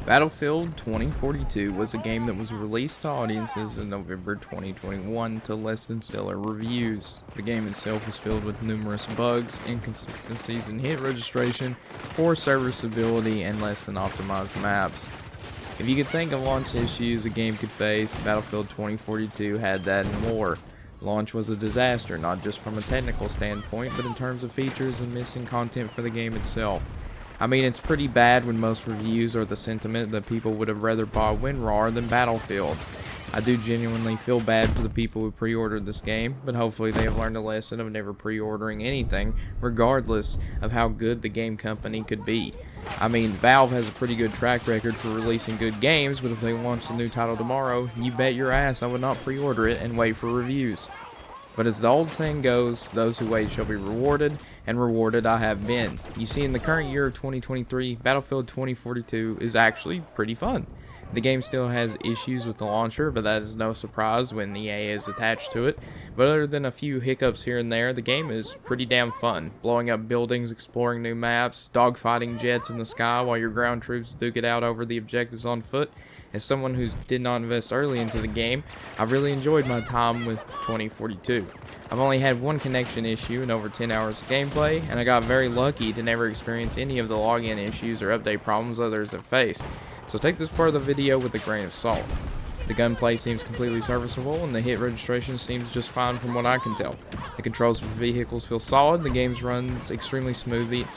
Battlefield 2042 was a game that was released to audiences in November 2021 to less than stellar reviews. The game itself was filled with numerous bugs, inconsistencies in hit registration, poor server stability, and less than optimized maps. If you could think of launch issues a game could face, Battlefield 2042 had that and more. Launch was a disaster, not just from a technical standpoint, but in terms of features and missing content for the game itself. I mean, it's pretty bad when most reviews are the sentiment that people would have rather bought WinRAR than Battlefield. I do genuinely feel bad for the people who pre-ordered this game, but hopefully they have learned a lesson of never pre-ordering anything, regardless of how good the game company could be. I mean, Valve has a pretty good track record for releasing good games, but if they launched a new title tomorrow, you bet your ass I would not pre-order it and wait for reviews. But as the old saying goes, those who wait shall be rewarded, and rewarded I have been. You see, in the current year of 2023, Battlefield 2042 is actually pretty fun. The game still has issues with the launcher, but that is no surprise when EA is attached to it. But other than a few hiccups here and there, the game is pretty damn fun. Blowing up buildings, exploring new maps, dogfighting jets in the sky while your ground troops duke it out over the objectives on foot. As someone who did not invest early into the game, I really enjoyed my time with 2042. I've only had one connection issue in over 10 hours of gameplay, and I got very lucky to never experience any of the login issues or update problems others have faced. So take this part of the video with a grain of salt. The gunplay seems completely serviceable, and the hit registration seems just fine from what I can tell. The controls for vehicles feel solid, the game runs extremely smooth,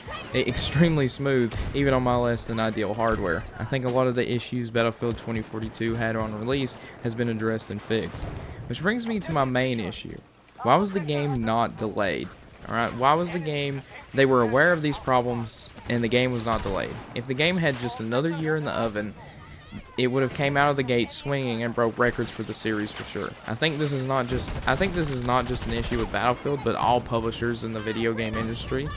even on my less than ideal hardware. I think a lot of the issues Battlefield 2042 had on release has been addressed and fixed. Which brings me to my main issue. Why was the game not delayed? Alright, why was the game... They were aware of these problems, and the game was not delayed. If the game had just another year in the oven, it would have came out of the gate swinging and broke records for the series for sure. I think this is not just an issue with Battlefield, but all publishers in the video game industry.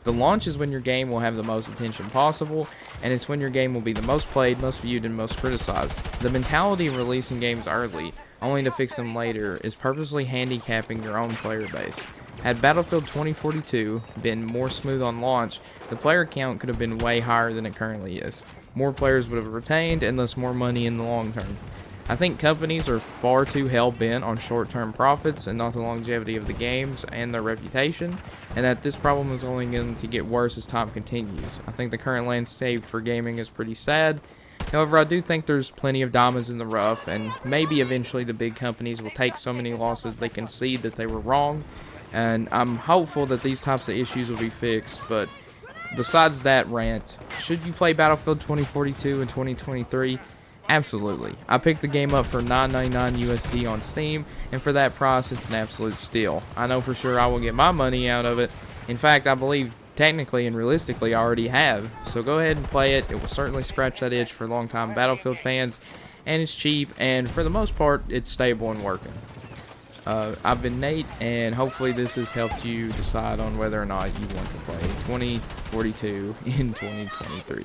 The launch is when your game will have the most attention possible, and it's when your game will be the most played, most viewed, and most criticized. The mentality of releasing games early, only to fix them later, is purposely handicapping your own player base. Had Battlefield 2042 been more smooth on launch, the player count could have been way higher than it currently is. More players would have retained, and thus more money in the long term. I think companies are far too hell-bent on short-term profits and not the longevity of the games and their reputation, and that this problem is only going to get worse as time continues. I think the current landscape for gaming is pretty sad. However, I do think there's plenty of diamonds in the rough, and maybe eventually the big companies will take so many losses they concede that they were wrong, and I'm hopeful that these types of issues will be fixed. But besides that rant, should you play Battlefield 2042 in 2023? Absolutely. I picked the game up for $9.99 USD on Steam, and for that price, it's an absolute steal. I know for sure I will get my money out of it. In fact, I believe technically and realistically I already have. So go ahead and play it. It will certainly scratch that itch for longtime Battlefield fans, and it's cheap, and for the most part, it's stable and working. I've been Nate, and hopefully this has helped you decide on whether or not you want to play 2042 in 2023.